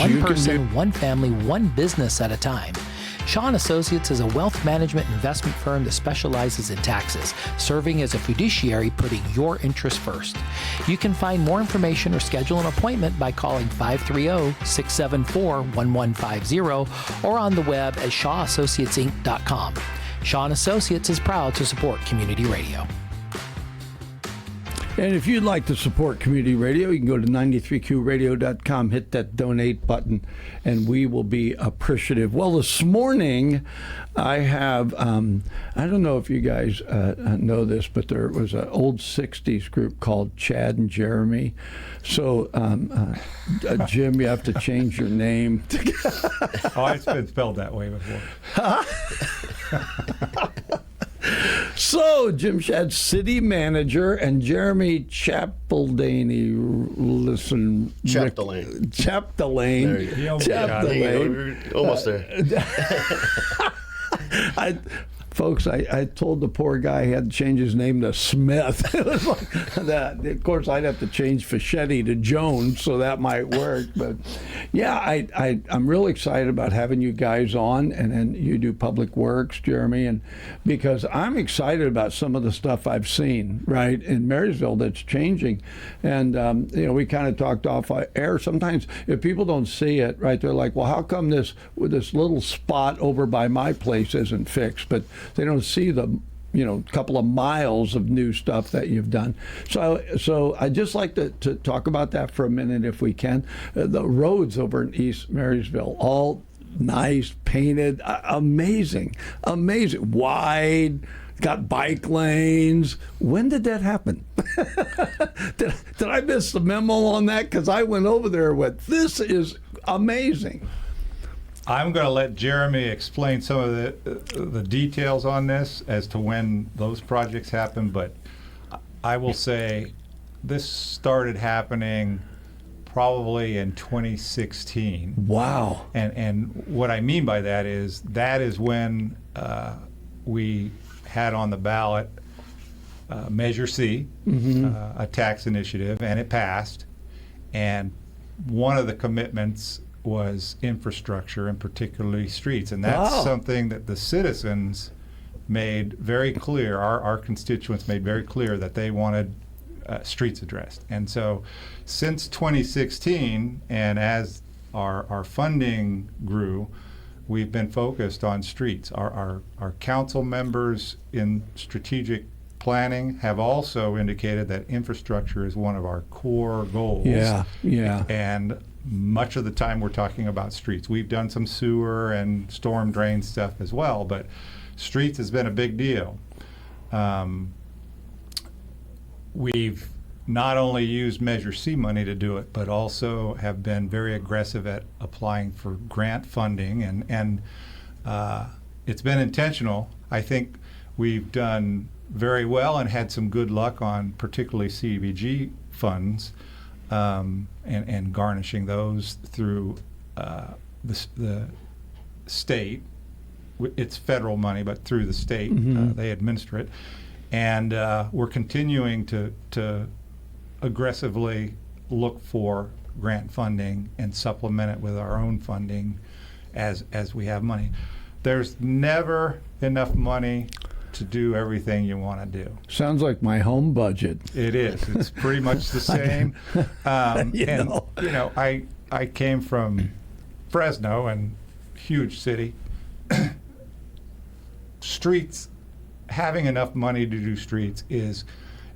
one person, one family, one business at a time. Schaad Associates is a wealth management investment firm that specializes in taxes, serving as a fiduciary, putting your interests first. You can find more information or schedule an appointment by calling 530-674-1150 or on the web at SchaadAssociatesInc.com. Schaad Associates is proud to support community radio. And if you'd like to support community radio, you can go to 93qradio.com, hit that donate button, and we will be appreciative. Well, this morning I have, I don't know if you guys know this, but there was an old 60s group called Chad and Jeramy. So, Jim, you have to change your name. Oh, it's been spelled that way before. So, Jim Schaad, city manager, and Jeramy Chapdelaine. Chapdelaine. There you go. Chapdelaine. Almost there. Folks, I told the poor guy he had to change his name to Smith. It was like that. Of course, I'd have to change Fischetti to Jones, so that might work. But yeah, I'm real excited about having you guys on, and then you do public works, Jeramy, and because I'm excited about some of the stuff I've seen right in Marysville that's changing, and we kind of talked off air. Sometimes if people don't see it, right, they're like, well, how come this little spot over by my place isn't fixed? But they don't see the couple of miles of new stuff that you've done. So I'd just like to talk about that for a minute if we can. The roads over in East Marysville, all nice, painted, amazing, wide, got bike lanes. When did that happen? Did I miss the memo on that? Because I went over there with, this is amazing. I'm going to let Jeramy explain some of the details on this as to when those projects happen, but I will say this started happening probably in 2016. Wow. And what I mean by that is when we had on the ballot Measure C, a tax initiative, and it passed. And one of the commitments was infrastructure, and particularly streets, and that's something that the citizens made very clear, our constituents made very clear that they wanted streets addressed. And so since 2016, and as our funding grew, we've been focused on streets. Our council members in strategic planning have also indicated that infrastructure is one of our core goals. Yeah. And much of the time we're talking about streets. We've done some sewer and storm drain stuff as well, but streets has been a big deal. We've not only used Measure C money to do it, but also have been very aggressive at applying for grant funding, and it's been intentional. I think we've done very well and had some good luck on particularly CDBG funds, and garnishing those through the state. It's federal money, but through the state, they administer it. And we're continuing to aggressively look for grant funding and supplement it with our own funding as we have money. There's never enough money to do everything you want to do. Sounds like my home budget. It is. It's pretty much the same. I came from Fresno, and huge city. Streets, having enough money to do streets is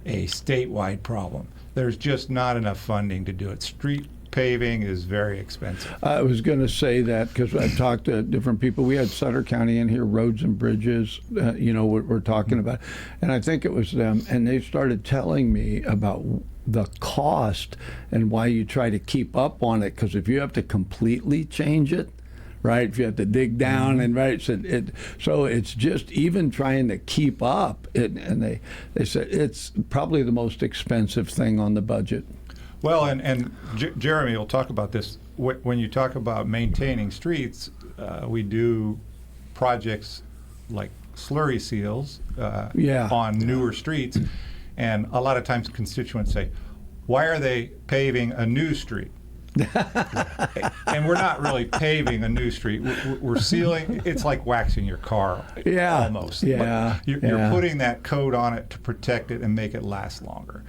a statewide problem. There's just not enough funding to do it. Street paving is very expensive. I was going to say that because I've talked to different people. We had Sutter County in here, Roads and Bridges, what we're talking about. And I think it was them, and they started telling me about the cost and why you try to keep up on it, because if you have to completely change it, right, if you have to dig down and right, so it's just even trying to keep up, and they said it's probably the most expensive thing on the budget. Well, and Jeramy will talk about this. When you talk about maintaining streets, we do projects like slurry seals on newer streets. And a lot of times constituents say, why are they paving a new street? And we're not really paving a new street. We're sealing. It's like waxing your car, Yeah. almost. Yeah. But you're putting that coat on it to protect it and make it last longer.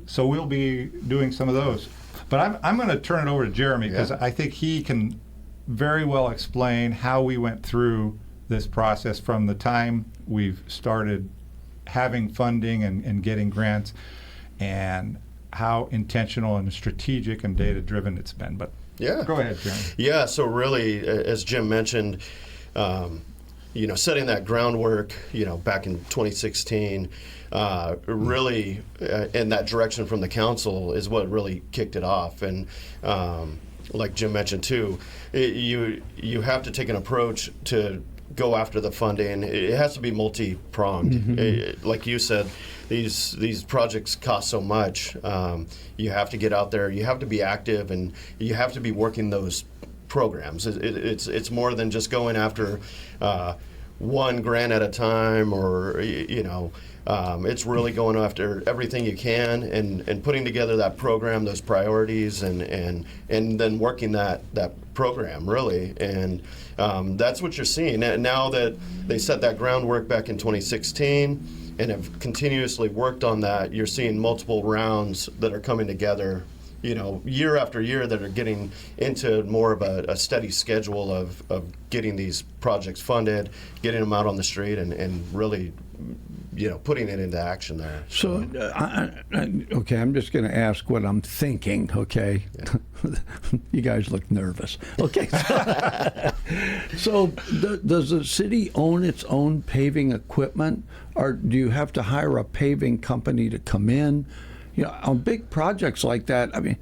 So we'll be doing some of those. But I'm going to turn it over to Jeramy, because I think he can very well explain how we went through this process from the time we've started having funding and getting grants, and how intentional and strategic and data-driven it's been. But go ahead, Jeremy. Yeah, so really, as Jim mentioned, setting that groundwork, back in 2016, really in that direction from the council is what really kicked it off. And like Jim mentioned too, you have to take an approach to go after the funding. It has to be multi-pronged. Mm-hmm. Like you said, these projects cost so much. You have to get out there, you have to be active, and you have to be working those programs. It's more than just going after one grant at a time, or it's really going after everything you can, and putting together that program, those priorities, and then working that program really. And that's what you're seeing now that they set that groundwork back in 2016 and have continuously worked on that. You're seeing multiple rounds that are coming together, year after year, that are getting into more of a steady schedule of getting these projects funded, getting them out on the street, and really, putting it into action there. So, okay, I'm just going to ask what I'm thinking, okay? Yeah. You guys look nervous. Okay. So, does the city own its own paving equipment, or do you have to hire a paving company to come in? On big projects like that, I mean...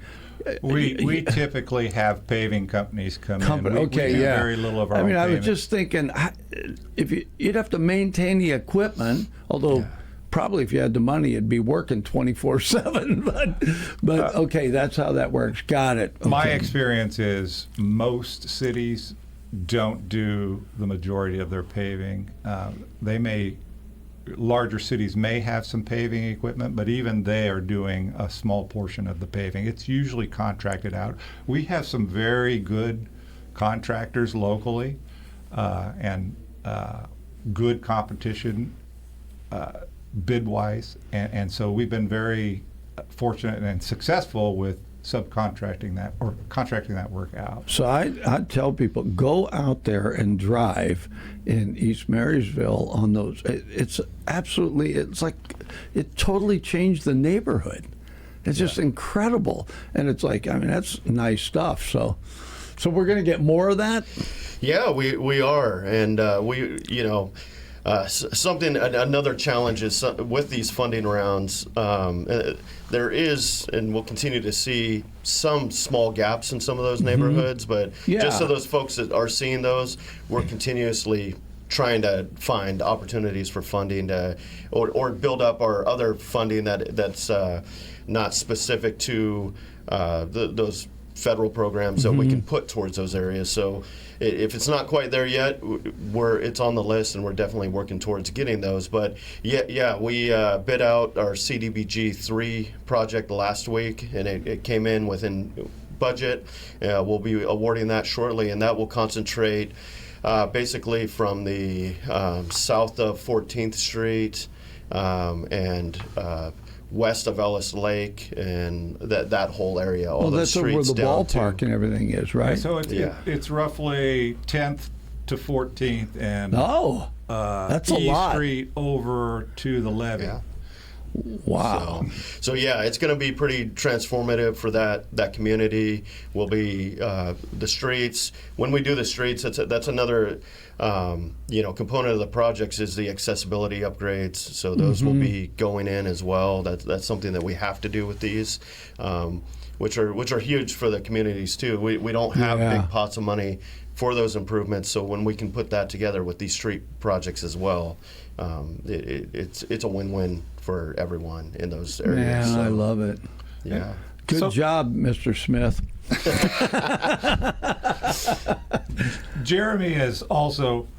We typically have paving companies come in. We do very little of our own I paving. was just thinking, if you'd have to maintain the equipment, although probably if you had the money, it'd be working 24/7. But okay, that's how that works. Got it. Okay. My experience is most cities don't do the majority of their paving. Larger cities may have some paving equipment, but even they are doing a small portion of the paving. It's usually contracted out. We have some very good contractors locally, and good competition bid-wise, and so we've been very fortunate and successful with subcontracting that or contracting that work out. So I tell people, go out there and drive in East Marysville on those. It's like it totally changed the neighborhood. It's just incredible, and it's like, I mean, that's nice stuff. So we're going to get more of that. Yeah, we are, and another challenge is with these funding rounds. There is, and we'll continue to see, some small gaps in some of those neighborhoods, but just so those folks that are seeing those, we're continuously trying to find opportunities for funding or build up our other funding that's not specific to those federal programs that we can put towards those areas. So if it's not quite there yet, it's on the list, and we're definitely working towards getting those. But we bid out our CDBG 3 project last week, and it came in within budget. We'll be awarding that shortly, and that will concentrate basically from the south of 14th Street and west of Ellis Lake, and that whole area. All those streets, that's where the ballpark and everything is, right? Yeah, so it's roughly 10th to 14th, and that's East a lot. Street over to the levee. Yeah. Wow. So it's going to be pretty transformative for that community. Will be the streets. When we do the streets, that's another component of the projects is the accessibility upgrades. So those will be going in as well. That's something that we have to do with these, which are huge for the communities too. We don't have big pots of money for those improvements. So when we can put that together with these street projects as well, it's a win-win for everyone in those areas. Man, I love it. Yeah. Good job, Mr. Smith. Jeramy is also,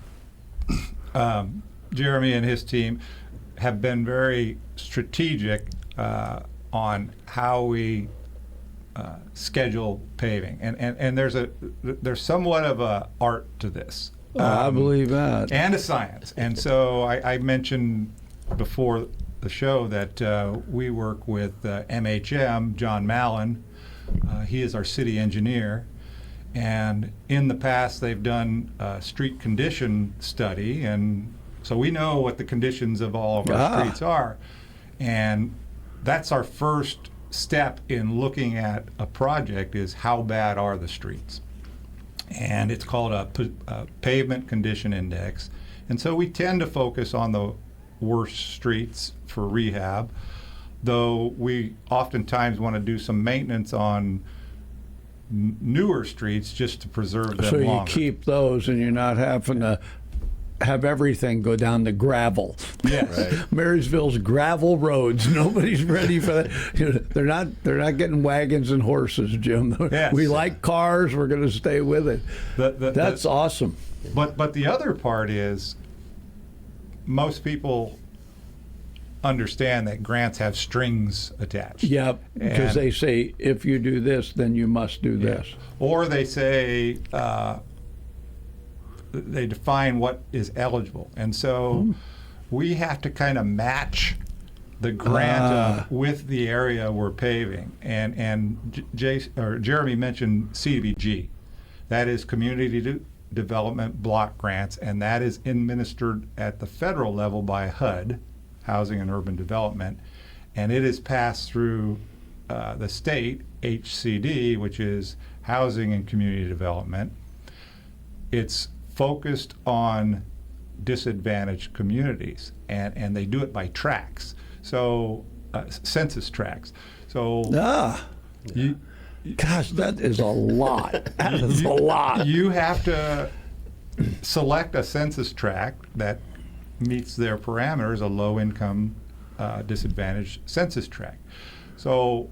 Jeramy and his team have been very strategic on how we schedule paving, and there's somewhat of a art to this. I believe that. And a science. And so I mentioned before the show that we work with MHM, John Mallon. He is our city engineer. And in the past, they've done a street condition study. And so we know what the conditions of all of our streets are. And that's our first step in looking at a project, is how bad are the streets. And it's called a pavement condition index. And so we tend to focus on the worst streets for rehab, though we oftentimes want to do some maintenance on newer streets just to preserve them so longer. You keep those, and you're not having to have everything go down to gravel. Yes. Right. Marysville's gravel roads. Nobody's ready for that. You know, they're not getting wagons and horses, Jim. Yes. We like cars. We're going to stay with it. That's awesome. But the other part is, most people understand that grants have strings attached. Yep, because they say if you do this, then you must do this. Or they say they define what is eligible, and so we have to kind of match the grant with the area we're paving. And Jeremy mentioned CDBG, that is Community Development Block Grants, and that is administered at the federal level by HUD, Housing and Urban Development, and it is passed through the state HCD, which is Housing and Community Development. It's focused on disadvantaged communities, and they do it by tracts, so census tracts. So gosh, that is a lot. That is a lot. You have to select a census tract that meets their parameters, a low-income, disadvantaged census tract. So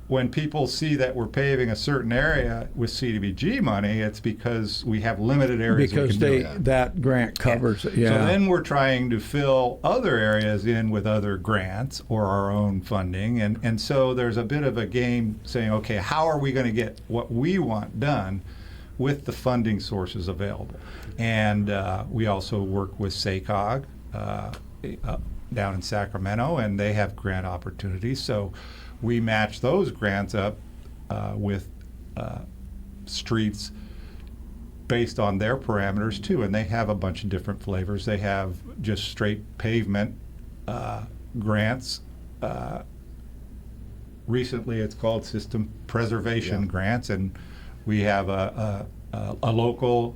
when people see that we're paving a certain area with CDBG money, it's because we have limited areas Because that grant covers it. Yeah. So then we're trying to fill other areas in with other grants or our own funding, and so there's a bit of a game saying, okay, how are we going to get what we want done with the funding sources available? And we also work with SACOG down in Sacramento, and they have grant opportunities. So we match those grants up with streets based on their parameters too, and they have a bunch of different flavors. They have just straight pavement grants. Recently, it's called system preservation grants, and we have a local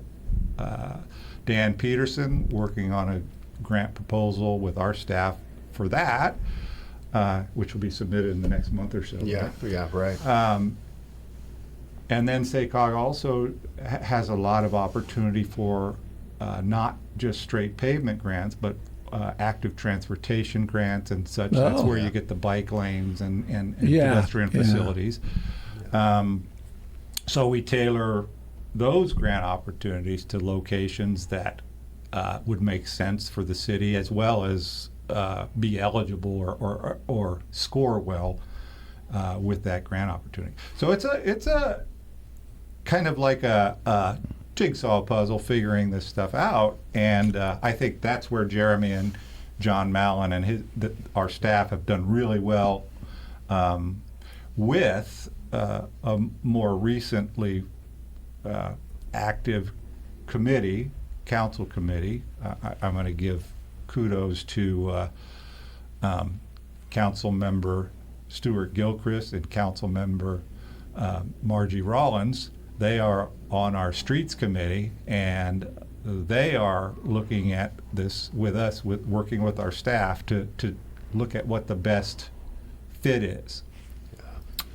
Dan Peterson working on a grant proposal with our staff for that, which will be submitted in the next month or so. Right. And then SACOG also has a lot of opportunity for not just straight pavement grants, but active transportation grants and such. That's where you get the bike lanes and pedestrian facilities. So we tailor those grant opportunities to locations that would make sense for the city, as well as be eligible or score well with that grant opportunity. So it's a kind of like a jigsaw puzzle figuring this stuff out, and I think that's where Jeramy and John Mallon and our staff have done really well with a more recently active council committee. I'm going to give kudos to Council Member Stuart Gilchrist and Council Member Margie Rollins. They are on our Streets Committee, and they are looking at this with us, working with our staff to look at what the best fit is.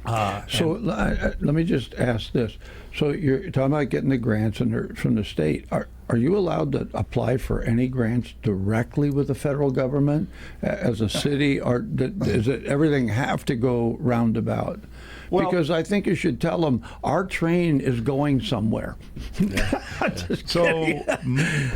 So let me just ask this. So you're talking about getting the grants from the state. Are you allowed to apply for any grants directly with the federal government as a city, or does everything have to go roundabout? Well, because I think you should tell them our train is going somewhere. So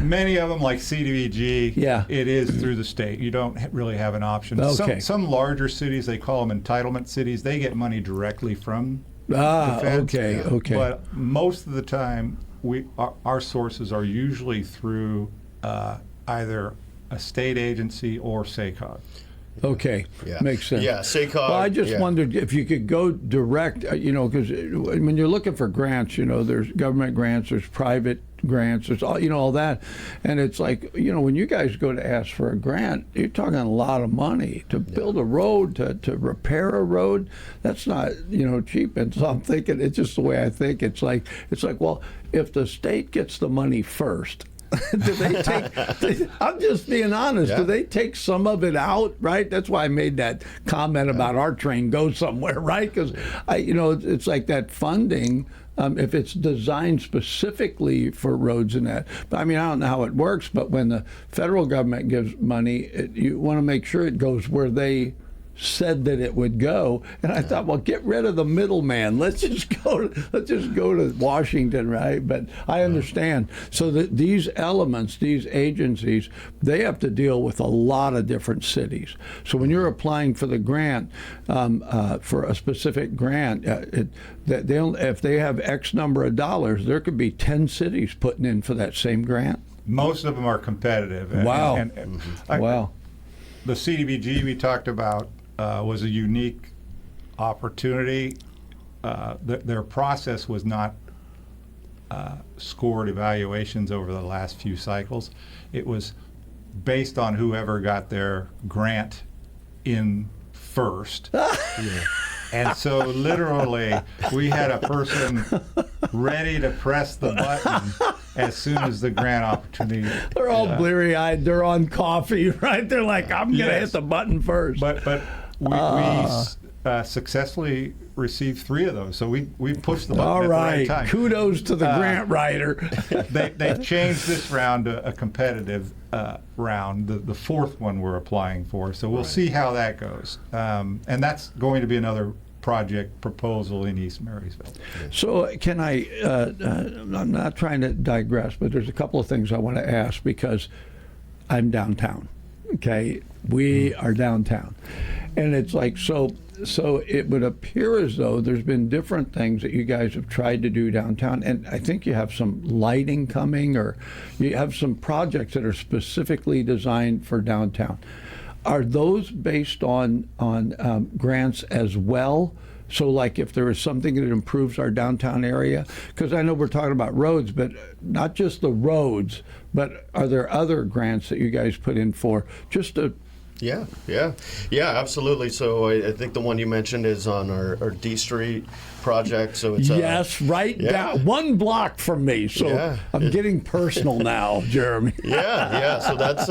many of them, like CDBG, it is through the state. You don't really have an option. Okay. Some larger cities, they call them entitlement cities, they get money directly from defense. Okay. But most of the time, our sources are usually through either a state agency or SACOG. Okay, makes sense. Yeah, SACOG. Well, I just wondered if you could go direct, because when you're looking for grants, there's government grants, there's private grants, there's all that. And it's like, when you guys go to ask for a grant, you're talking a lot of money to build a road, to repair a road. That's not, cheap. And so I'm thinking, it's just the way I think. It's like, well, if the state gets the money first, do they take? I'm just being honest. Do they take some of it out? Right. That's why I made that comment about our train goes somewhere. Right. Because it's like that funding. If it's designed specifically for roads and that. But I mean, I don't know how it works. But when the federal government gives money, you want to make sure it goes where they said that it would go. And I thought, well, get rid of the middleman. Let's just go to Washington, right? But I understand. So that these elements, these agencies, they have to deal with a lot of different cities. So when you're applying for the grant, for a specific grant, if they have X number of dollars, there could be 10 cities putting in for that same grant. Most of them are competitive. Wow. Wow. The CDBG we talked about was a unique opportunity. Their process was not scored evaluations over the last few cycles. It was based on whoever got their grant in first. And so literally we had a person ready to press the button as soon as the grant opportunity. They're all bleary-eyed. They're on coffee, right? They're like, I'm going to hit the button first. But we successfully received 3 of those. So we pushed the button all at right. the right time. Kudos to the grant writer. They've changed this round to a competitive round, the 4th one we're applying for. So we'll see how that goes. And that's going to be another project proposal in East Marysville. So can I'm not trying to digress, but there's a couple of things I want to ask because I'm downtown. Okay, we are downtown. And it's like, so it would appear as though there's been different things that you guys have tried to do downtown. And I think you have some lighting coming, or you have some projects that are specifically designed for downtown. Are those based on grants as well? So like if there is something that improves our downtown area, because I know we're talking about roads, but not just the roads, but are there other grants that you guys put in for just to... Yeah, absolutely. So I think the one you mentioned is on our D Street project. So it's down 1 block from me. So I'm getting personal now, Jeremy. So that's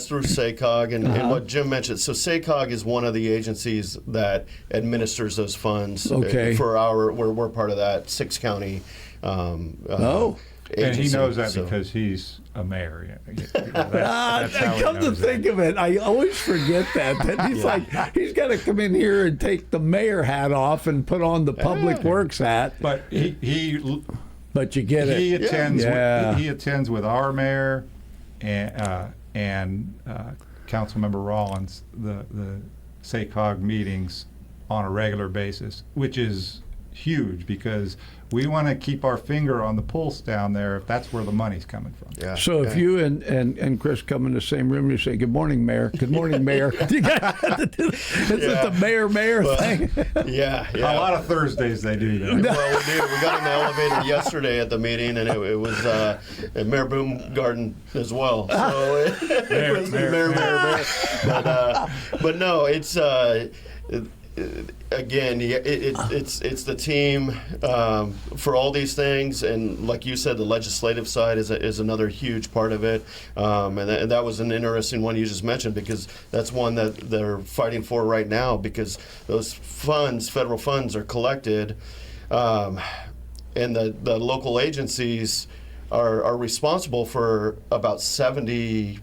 through SACOG, and what Jim mentioned. So SACOG is one of the agencies that administers those funds. Okay. Where we're part of that 6-county. Agency, and he knows that because he's a mayor. Come to think of it, I always forget that he's like, he's got to come in here and take the mayor hat off and put on the public works hat. But but you get he it. Attends he attends with our mayor and Councilmember Rollins the SACOG meetings on a regular basis, which is huge because we want to keep our finger on the pulse down there if that's where the money's coming from. So if you and Chris come in the same room, you say, "Good morning, Mayor. Good morning, Mayor." You guys have to do Is it the mayor thing? A lot of Thursdays they do that. Well, we do. We got in the elevator yesterday at the meeting, and it was Mayor Boomgarden as well. So it was Mayor. But no, it's. Again, it's the team for all these things, and like you said, the legislative side is another huge part of it, and that was an interesting one you just mentioned because that's one that they're fighting for right now because those funds, federal funds, are collected, and the local agencies are responsible for about 75%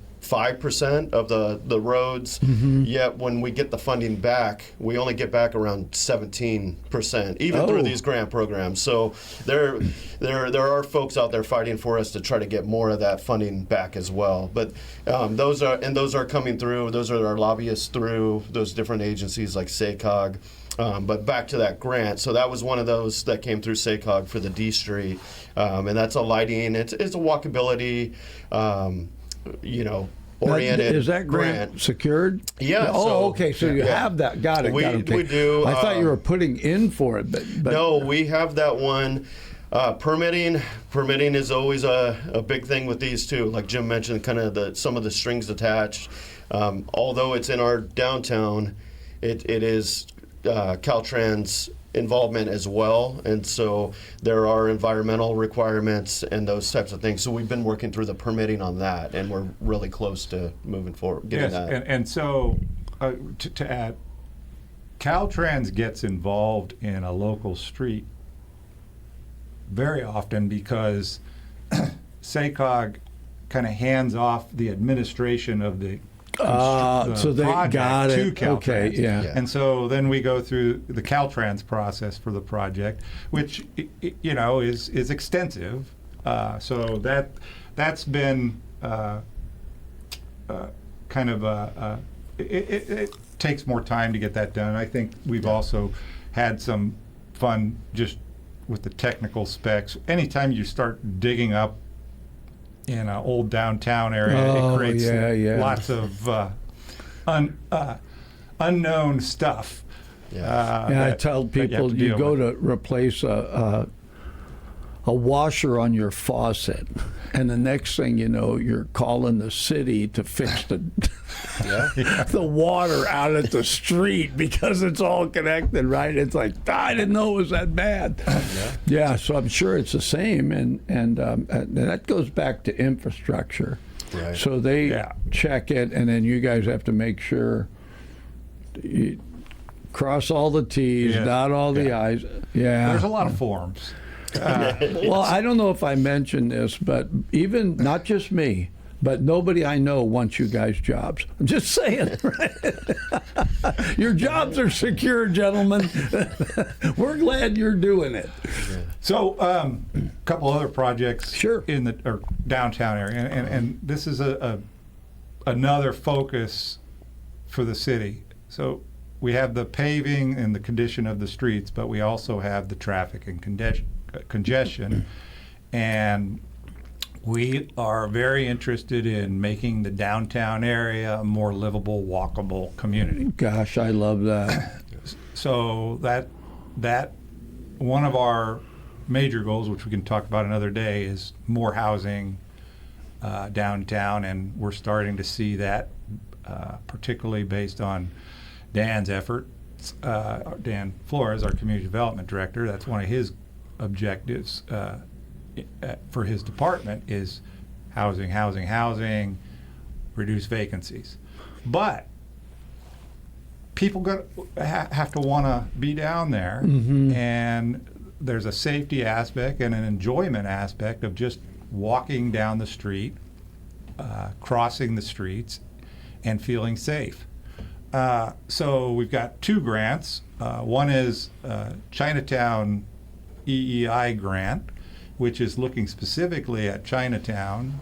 of the roads, yet when we get the funding back, we only get back around 17%, even through these grant programs. So there are folks out there fighting for us to try to get more of that funding back as well. But those are coming through. Those are our lobbyists through those different agencies like SACOG. But back to that grant, so that was one of those that came through SACOG for the D Street, and that's a lighting. It's a walkability, oriented. Is that grant secured? Yeah. Okay. So you have that. Got it. We do. I thought you were putting in for it, but no, we have that one. Permitting is always a big thing with these too. Like Jim mentioned, kind of some of the strings attached. Although it's in our downtown, it is Caltrans involvement as well, and so there are environmental requirements and those types of things. So we've been working through the permitting on that, and we're really close to moving forward, getting that. And so to add, Caltrans gets involved in a local street very often because SACOG kind of hands off the administration of the so they project got to it. Caltrans. Okay, yeah. And so then we go through the Caltrans process for the project, which is extensive. So that's been kind of it takes more time to get that done. I think we've also had some fun just with the technical specs. Anytime you start digging up in an old downtown area, it creates lots of unknown stuff. I tell people you go to replace a washer on your faucet, and the next thing you know, you're calling the city to fix the the water out at the street because it's all connected, right? It's like, I didn't know it was that bad. So I'm sure it's the same, and that goes back to infrastructure. Right. So they check it, and then you guys have to make sure you cross all the T's, dot all the I's. Yeah. There's a lot of forms. Well, I don't know if I mentioned this, but even not just me, but nobody I know wants you guys jobs. I'm just saying, right? Your jobs are secure, gentlemen. We're glad you're doing it. So, a couple other projects Sure. in the downtown area, and this is another focus for the city. So we have the paving and the condition of the streets, but we also have the traffic and congestion, and we are very interested in making the downtown area a more livable, walkable community. Gosh, I love that. So that one of our major goals, which we can talk about another day, is more housing downtown, and we're starting to see that, particularly based on Dan's effort. Dan Flores, our community development director, that's one of his objectives for his department is housing, reduce vacancies. But people have to want to be down there, and there's a safety aspect and an enjoyment aspect of just walking down the street, crossing the streets, and feeling safe. So we've got two grants. One is Chinatown EEI grant, which is looking specifically at Chinatown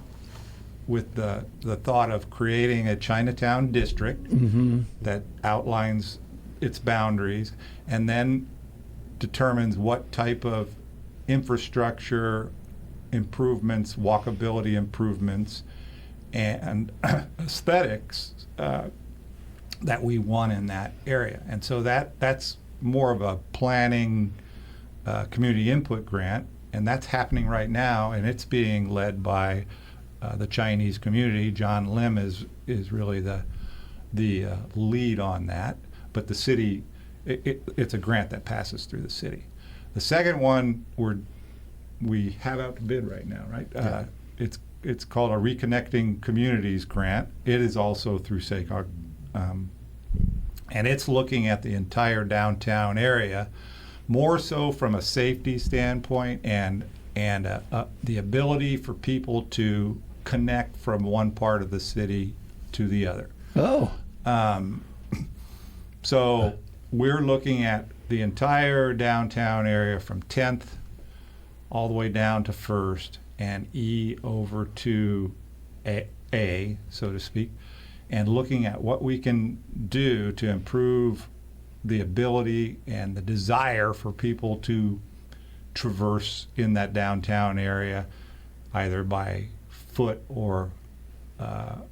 with the thought of creating a Chinatown district that outlines its boundaries and then determines what type of infrastructure improvements, walkability improvements, and aesthetics that we want in that area. And so that's more of a planning community input grant, and that's happening right now, and it's being led by the Chinese community. John Lim is really the lead on that, but the city, it's a grant that passes through the city. The second one we have out to bid right now, right? It's called a Reconnecting Communities grant. It is also through SACOG, and it's looking at the entire downtown area, more so from a safety standpoint and the ability for people to connect from one part of the city to the other. So we're looking at the entire downtown area from 10th all the way down to 1st and E over to A, so to speak, and looking at what we can do to improve the ability and the desire for people to traverse in that downtown area, either by foot or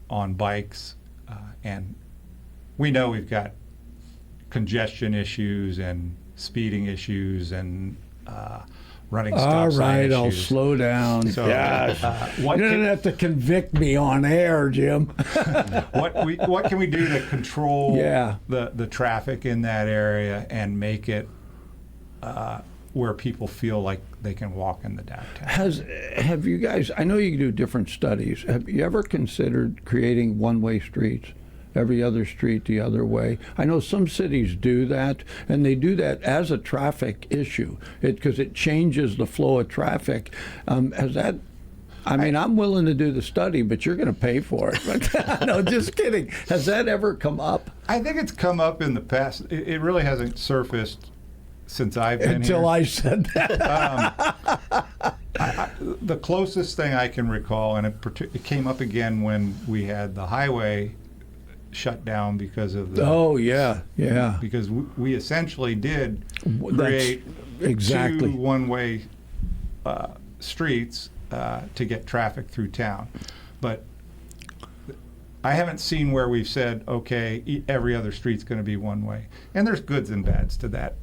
on bikes. And we know we've got congestion issues and speeding issues and running stop All sign right, issues. I'll slow down. So, Gosh, you don't have to convict me on air, Jim. what can we do to control Yeah. the traffic in that area and make it where people feel like they can walk in the downtown? Have you guys, I know you do different studies, have you ever considered creating one-way streets? Every other street the other way. I know some cities do that, and they do that as a traffic issue because it changes the flow of traffic. Has that? I mean, I'm willing to do the study, but you're going to pay for it. But, no, just kidding. Has that ever come up? I think it's come up in the past. It really hasn't surfaced since I've been Until here. I said that. The closest thing I can recall, and it came up again when we had the highway shut down because of the. Oh yeah. Because we essentially did That's create exactly. two one-way streets to get traffic through town, but I haven't seen where we've said, okay, every other street's going to be one way, and there's goods and bads to that.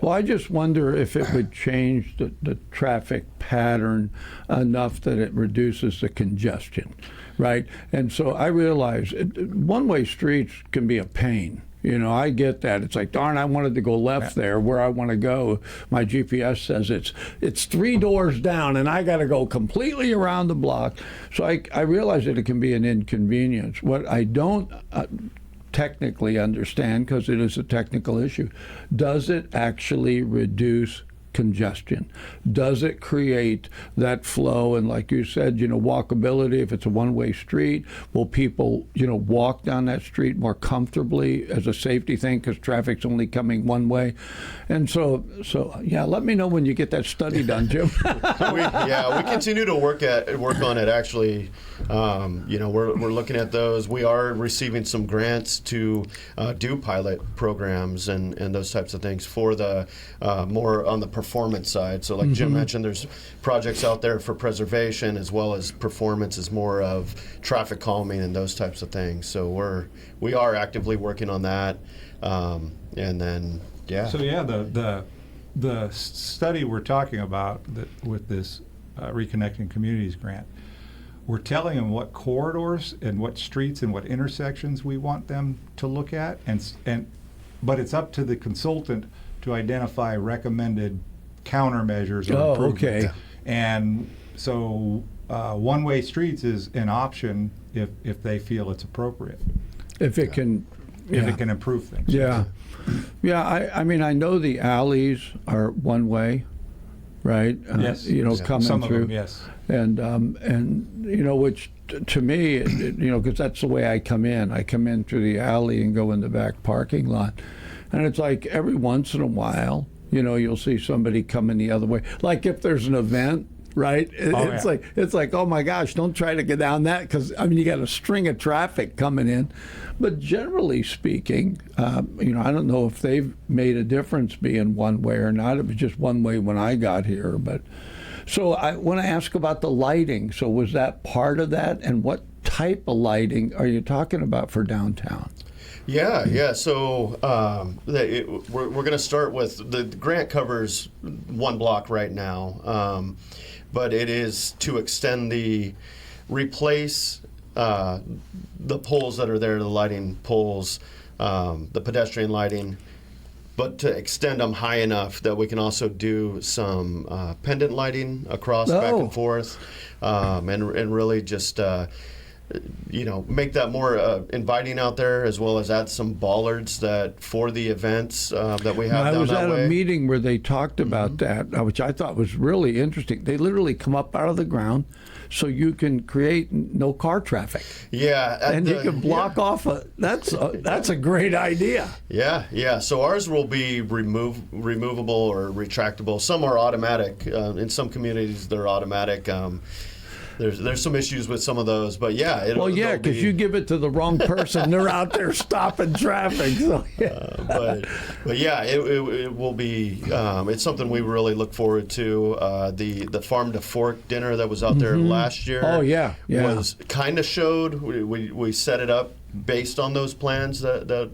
Well, I just wonder if it would change the traffic pattern enough that it reduces the congestion, right? And so I realize one-way streets can be a pain. You know, I get that. It's like, darn, I wanted to go left there where I want to go. My GPS says it's 3 doors down, and I got to go completely around the block. So I realize that it can be an inconvenience. What I don't technically understand, because it is a technical issue, does it actually reduce congestion? Does it create that flow? And like you said, walkability, if it's a one-way street, will people, walk down that street more comfortably as a safety thing because traffic's only coming one way? And so yeah, let me know when you get that study done, Jim. we continue to work on it. Actually, we're looking at those. We are receiving some grants to do pilot programs and those types of things for the more on the performance side. So like Jim mentioned, there's projects out there for preservation as well as performance is more of traffic calming and those types of things. So we are actively working on that. And then, yeah. So yeah, the study we're talking about with this Reconnecting Communities grant, we're telling them what corridors and what streets and what intersections we want them to look at, but it's up to the consultant to identify recommended countermeasures or improvements. Okay. And so one-way streets is an option if they feel it's appropriate. If it can. If it can improve things. Yeah. I mean, I know the alleys are one way, right? Yes. Coming Some through. of them, yes. And which to me, because that's the way I come in. I come in through the alley and go in the back parking lot, and it's like every once in a while, you'll see somebody coming the other way. Like if there's an event. Right? It's like, oh my gosh, don't try to get down that because you got a string of traffic coming in. But generally speaking, I don't know if they've made a difference being one way or not. It was just one way when I got here. But so I want to ask about the lighting. So was that part of that? And what type of lighting are you talking about for downtown? Yeah. So we're going to start with the grant covers one block right now. But it is to replace the poles that are there, the lighting poles, the pedestrian lighting, but to extend them high enough that we can also do some pendant lighting across back and forth, and really just make that more inviting out there, as well as add some bollards for the events that we have. I was down that at way. a meeting where they talked about that, which I thought was really interesting. They literally come up out of the ground, so you can create no car traffic. Yeah, and you can block off that's a great idea. Yeah. So ours will be removable or retractable. Some are automatic. In some communities, they're automatic. there's some issues with some of those, but yeah. Well, yeah, because you give it to the wrong person, they're out there stopping traffic. So, yeah. But yeah, it will be. It's something we really look forward to. The Farm to Fork dinner that was out there last year. Oh yeah, was kind of showed. We set it up based on those plans that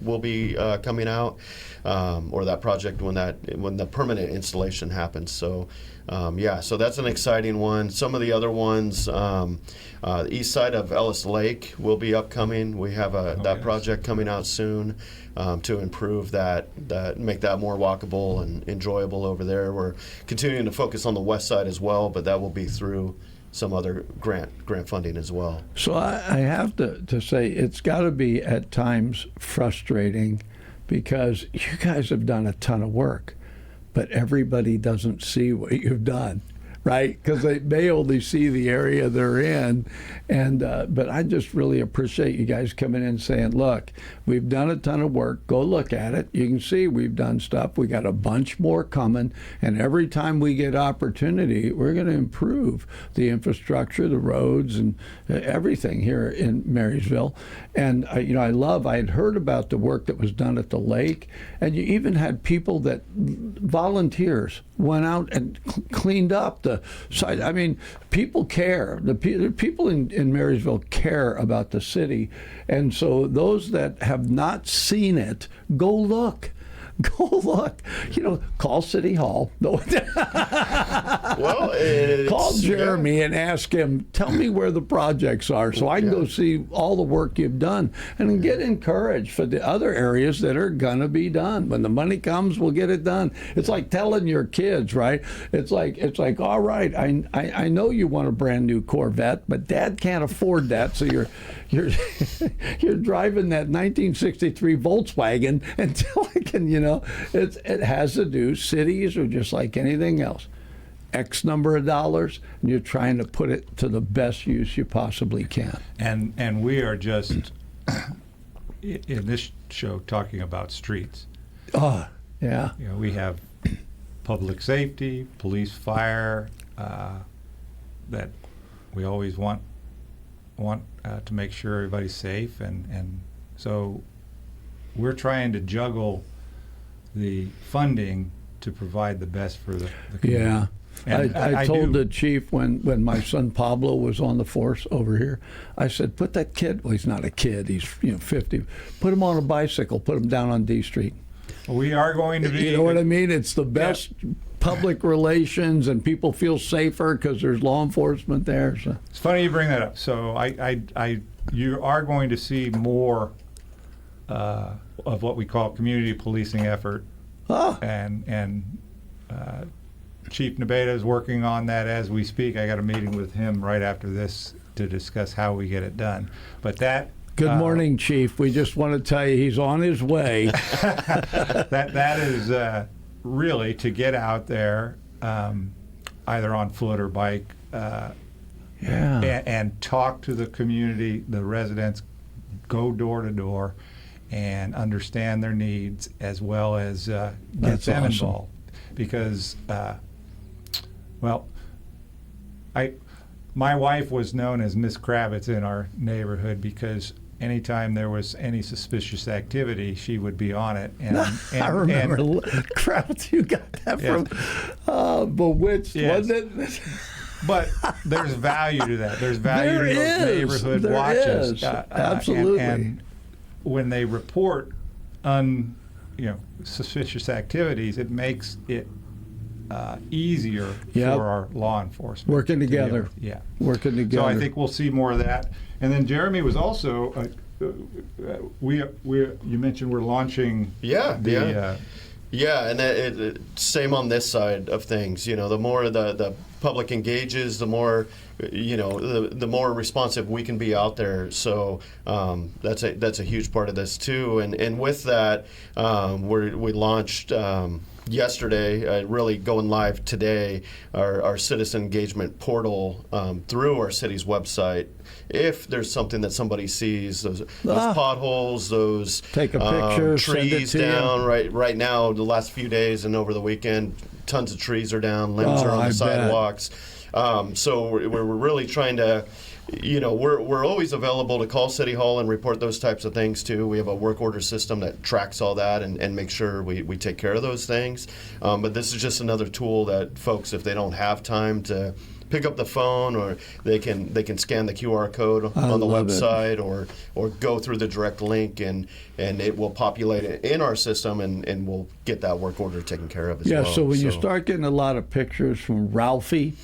will be coming out, or that project when the permanent installation happens. So. So that's an exciting one. Some of the other ones, the east side of Ellis Lake will be upcoming. We have that project coming out soon to improve that, make that more walkable and enjoyable over there. We're continuing to focus on the west side as well, but that will be through some other grant funding as well. So I have to say it's got to be at times frustrating because you guys have done a ton of work. But everybody doesn't see what you've done, right? Because they may only see the area they're in. And but I just really appreciate you guys coming in and saying, look, we've done a ton of work. Go look at it. You can see we've done stuff. We got a bunch more coming. And every time we get opportunity, we're going to improve the infrastructure, the roads, and everything here in Marysville. And I had heard about the work that was done at the lake, and you even had people that volunteers went out and cleaned up the site. I mean, people care. The people in Marysville care about the city, and so those that have not seen it, go look. Go look. Call City Hall. Well, call Jeramy and ask him, tell me where the projects are so I can go see all the work you've done and then get encouraged for the other areas that are going to be done. When the money comes, we'll get it done. It's like telling your kids, right? It's like all right, I know you want a brand new Corvette, but Dad can't afford that, so you're driving that 1963 Volkswagen until I can, it has to do. Cities are just like anything else. X number of dollars, and you're trying to put it to the best use you possibly can. And we are just in this show talking about streets. Oh, yeah. We have public safety, police, fire, that we always want to make sure everybody's safe, and so we're trying to juggle the funding to provide the best for the community. Yeah. And I told the chief when my son Pablo was on the force over here, I said, put that kid, well, he's not a kid, he's 50, put him on a bicycle, put him down on D Street. We are going to be... You know what I mean? It's the best public relations, and people feel safer because there's law enforcement there. So. It's funny you bring that up. So you are going to see more of what we call community policing effort. And Chief Nebeda is working on that as we speak. I got a meeting with him right after this to discuss how we get it done. But that... Good morning, Chief. We just want to tell you he's on his way. that is really to get out there, either on foot or bike, and talk to the community, the residents, go door to door, and understand their needs as well as get them involved. Because, my wife was known as Miss Kravitz in our neighborhood because anytime there was any suspicious activity, she would be on it. And I remember Kravitz, you got that from Bewitched, wasn't it? But there's value to that. There's value to those neighborhood watches. Absolutely. And when they report suspicious activities, it makes it easier for our law enforcement. Working together. Working together. So I think we'll see more of that. And then Jeramy was also, you mentioned we're launching and same on this side of things. The more the public engages, the more the more responsive we can be out there. So that's a huge part of this too. And with that, we launched yesterday, really going live today, our citizen engagement portal through our city's website. If there's something that somebody sees, those potholes, those take a picture, trees send it to down. Right now, the last few days and over the weekend, tons of trees are down, limbs are on the sidewalks. So we're really trying to, we're always available to call City Hall and report those types of things too. We have a work order system that tracks all that and make sure we take care of those things. But this is just another tool that folks, if they don't have time to pick up the phone, or they can scan the QR code on the website, or go through the direct link, and it will populate it in our system, and we'll get that work order taken care of as well. Yeah, so when you start getting a lot of pictures from Ralphie,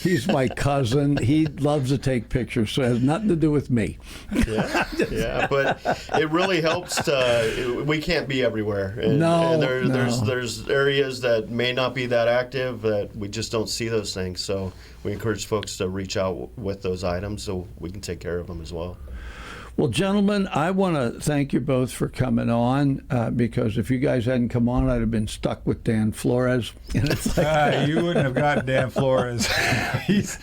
he's my cousin. He loves to take pictures, so it has nothing to do with me. Yeah, but it really helps we can't be everywhere. And there's areas that may not be that active, that we just don't see those things. So we encourage folks to reach out with those items so we can take care of them as well. Well, gentlemen, I want to thank you both for coming on, because if you guys hadn't come on, I'd have been stuck with Dan Flores. And it's like, you wouldn't have got Dan Flores.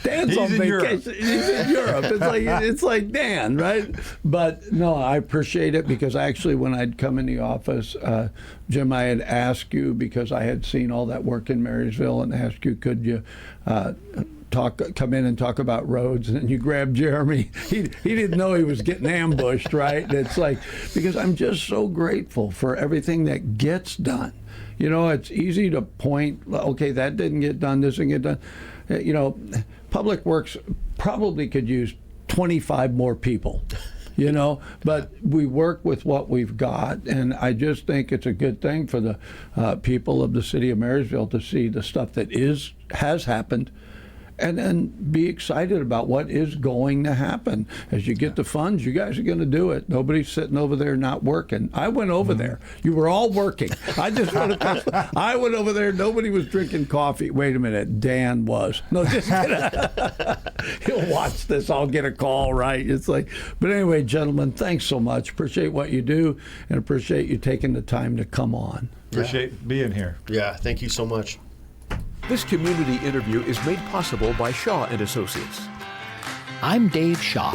Dan's on vacation. Europe. He's in Europe. It's like Dan, right? But no, I appreciate it, because actually when I'd come in the office, Jim, I had asked you, because I had seen all that work in Marysville, and asked you, could you come in and talk about roads, and then you grabbed Jeramy. He didn't know he was getting ambushed, right? And it's like, because I'm just so grateful for everything that gets done. It's easy to point, okay, that didn't get done, this didn't get done. Public Works probably could use 25 more people. But we work with what we've got, and I just think it's a good thing for the people of the city of Marysville to see the stuff that has happened, and then be excited about what is going to happen. As you get the funds, you guys are going to do it. Nobody's sitting over there not working. I went over there. You were all working. I went over there. Nobody was drinking coffee. Wait a minute. Dan was. No, just kidding. He'll watch this. I'll get a call, right? It's like, but anyway, gentlemen, thanks so much. Appreciate what you do, and appreciate you taking the time to come on. Appreciate being here. Yeah, thank you so much. This community interview is made possible by Shaw and Associates. I'm Dave Schaad.